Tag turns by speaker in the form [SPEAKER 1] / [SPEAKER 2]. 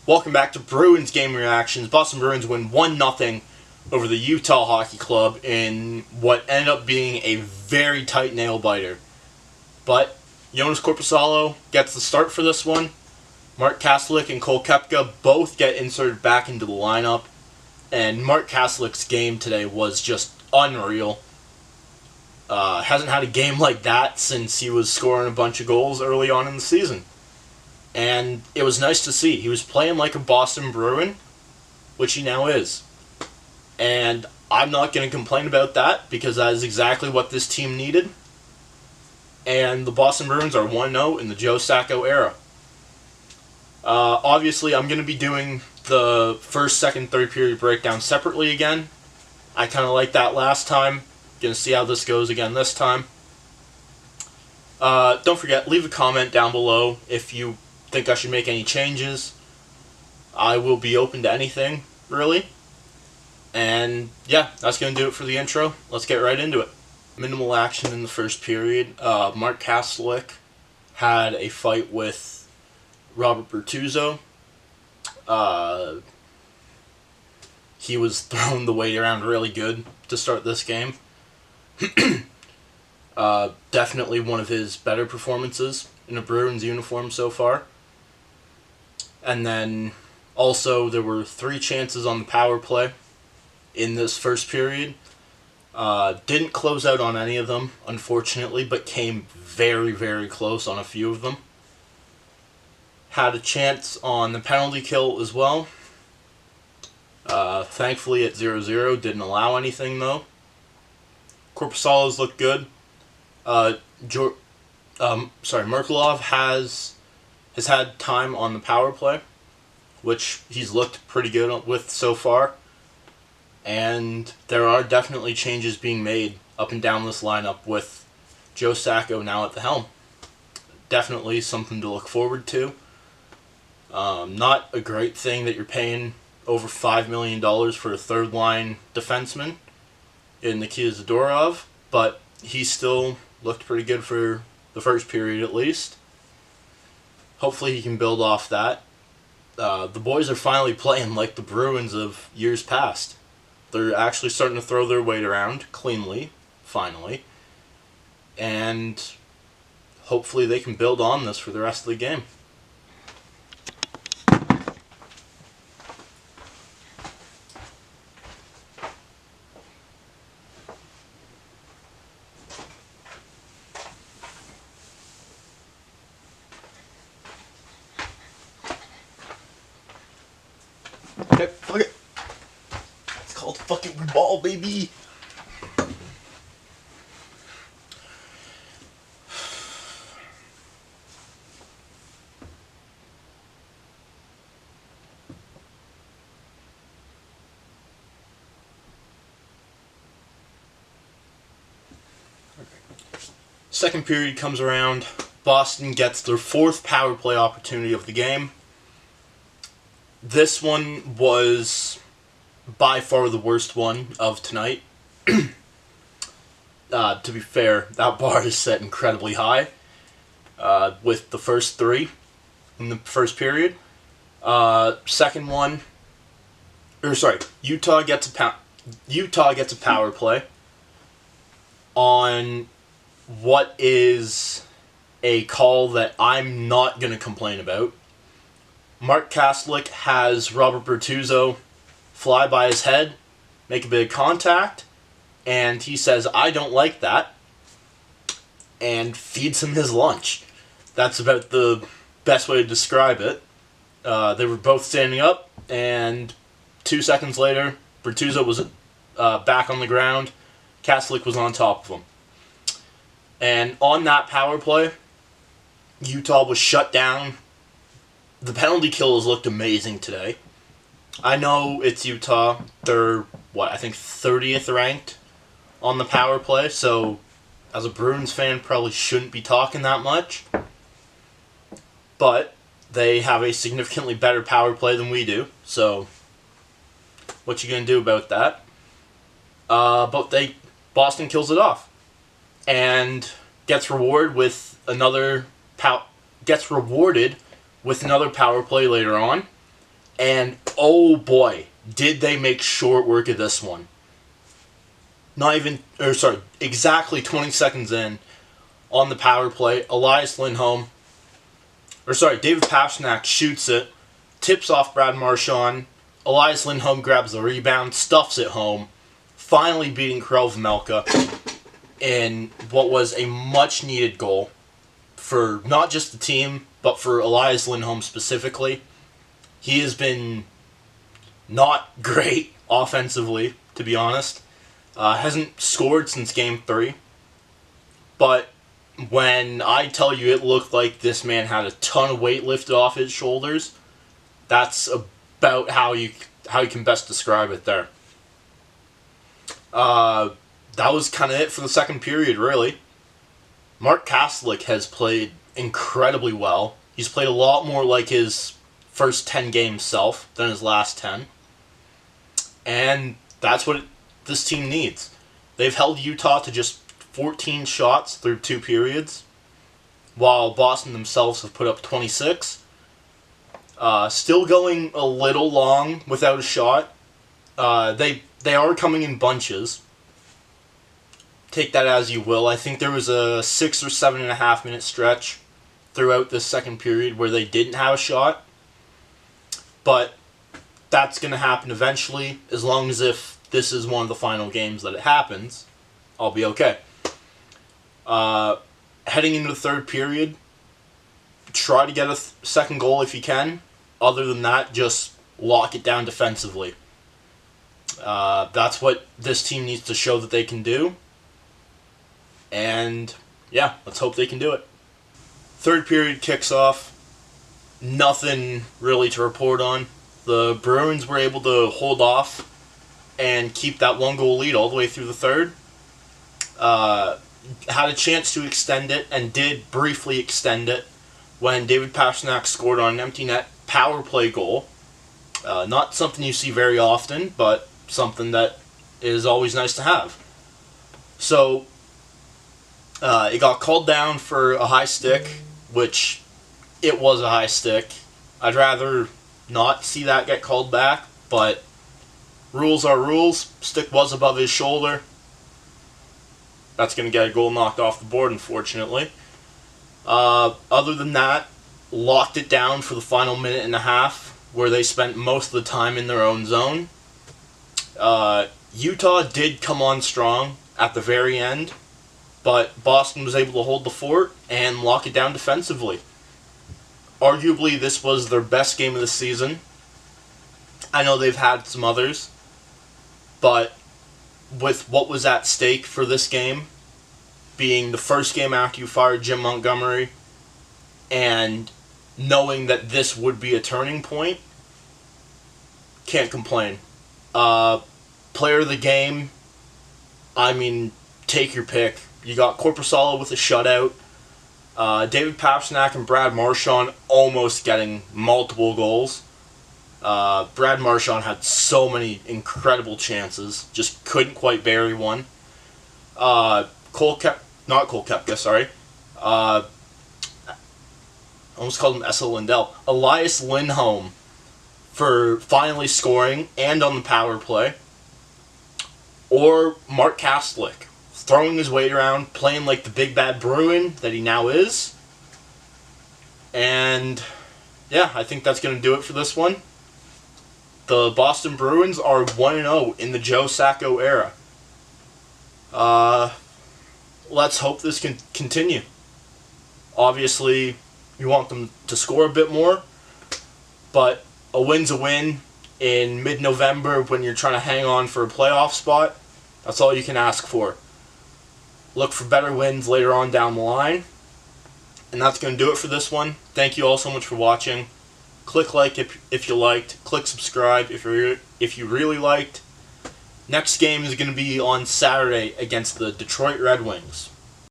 [SPEAKER 1] Welcome back to Bruins Game Reactions. Boston Bruins win 1-0 over the Utah Hockey Club in what ended up being a very tight nail-biter. But Joonas Korpisalo gets the start for this one. Mark Kastelik and Cole Koepka both get inserted back into the lineup. And Mark Kastelik's game today was just unreal. Hasn't had a game like that since he was scoring a bunch of goals early on in the season. And it was nice to see. He was playing like a Boston Bruin, which he now is. And I'm not going to complain about that because that is exactly what this team needed. And the Boston Bruins are 1-0 in the Joe Sacco era. Obviously, I'm going to be doing the first, second, third period breakdown separately again. I kind of liked that last time. Going to see how this goes again this time. Don't forget, leave a comment down below if you think I should make any changes. I will be open to anything, really. And yeah, that's going to do it for the intro. Let's get right into it. Minimal action in the first period. Mark Kastelik had a fight with Robert Bortuzzo. He was throwing the weight around really good to start this game. Definitely one of his better performances in a Bruins uniform so far. And then also there were 3 chances on the power play in this first period. Didn't close out on any of them, unfortunately, but came very, very close on a few of them. Had a chance on the penalty kill as well. Thankfully at 0-0, didn't allow anything though. Korpisalo's looked good. Merkulov has had time on the power play, which he's looked pretty good with so far. And there are definitely changes being made up and down this lineup with Joe Sacco now at the helm. Definitely something to look forward to. Not a great thing that you're paying over $5 million for a third-line defenseman in Nikita Zadorov, but he still looked pretty good for the first period at least. Hopefully he can build off that. The boys are finally playing like the Bruins of years past. They're actually starting to throw their weight around cleanly, finally. And hopefully they can build on this for the rest of the game. Okay, fuck it. It's called fucking ball, baby. Second period comes around. Boston gets their 4th power play opportunity of the game. This one was by far the worst one of tonight. To be fair, that bar is set incredibly high with the first 3 in the first period. Second one, Utah gets a power play on what is a call that I'm not going to complain about. Mark Kastelik has Robert Bortuzzo fly by his head, make a bit of contact, and he says, "I don't like that," and feeds him his lunch. That's about the best way to describe it. They were both standing up, and 2 seconds later, Bortuzzo was back on the ground. Kastelik was on top of him. And on that power play, Utah was shut down. The penalty kills looked amazing today. I know it's Utah. They're, I think 30th ranked on the power play, so as a Bruins fan, probably shouldn't be talking that much. But they have a significantly better power play than we do, so what you gonna do about that? Boston kills it off and gets rewarded with another power play later on. And oh boy, did they make short work of this one. Exactly 20 seconds in on the power play, David Pastrnak shoots it, tips off Brad Marchand. Elias Lindholm grabs the rebound, stuffs it home, finally beating Krell Vmelka in what was a much-needed goal for not just the team, but for Elias Lindholm specifically. He has been not great offensively, to be honest. Hasn't scored since Game 3. But when I tell you it looked like this man had a ton of weight lifted off his shoulders, that's about how you can best describe it there. That was kind of it for the second period, really. Mark Kastelic has played incredibly well. He's played a lot more like his first 10 game self than his last 10. And that's what this team needs. They've held Utah to just 14 shots through 2 periods, while Boston themselves have put up 26. Still going a little long without a shot. They are coming in bunches. Take that as you will. I think there was a 6 or 7.5 minute stretch throughout this second period where they didn't have a shot. But that's going to happen eventually, as long as if this is one of the final games that it happens, I'll be okay. Heading into the third period, try to get a second goal if you can. Other than that, just lock it down defensively. That's what this team needs to show that they can do. And yeah, let's hope they can do it. Third period kicks off. Nothing really to report on. The Bruins were able to hold off and keep that 1-goal lead all the way through the third. Had a chance to extend it, and did briefly extend it, when David Pastrnak scored on an empty net power play goal. Not something you see very often, but something that is always nice to have. So, it got called down for a high stick, which it was a high stick. I'd rather not see that get called back, but rules are rules. Stick was above his shoulder. That's going to get a goal knocked off the board, unfortunately. Other than that, locked it down for the final minute and a half, where they spent most of the time in their own zone. Utah did come on strong at the very end, but Boston was able to hold the fort and lock it down defensively. Arguably, this was their best game of the season. I know they've had some others, but with what was at stake for this game, being the first game after you fired Jim Montgomery, and knowing that this would be a turning point, can't complain. Player of the game, I mean, take your pick. You got Korpisalo with a shutout. David Pastrnak and Brad Marchand almost getting multiple goals. Brad Marchand had so many incredible chances, just couldn't quite bury one. Almost called him Essa Lindell. Elias Lindholm for finally scoring and on the power play. Or Mark Kastelic throwing his weight around, playing like the big bad Bruin that he now is. And yeah, I think that's going to do it for this one. The Boston Bruins are 1-0 in the Joe Sacco era. Let's hope this can continue. Obviously, you want them to score a bit more, but a win's a win in mid-November when you're trying to hang on for a playoff spot. That's all you can ask for. Look for better wins later on down the line. And that's going to do it for this one. Thank you all so much for watching. Click like if you liked. Click subscribe if you really liked. Next game is going to be on Saturday against the Detroit Red Wings.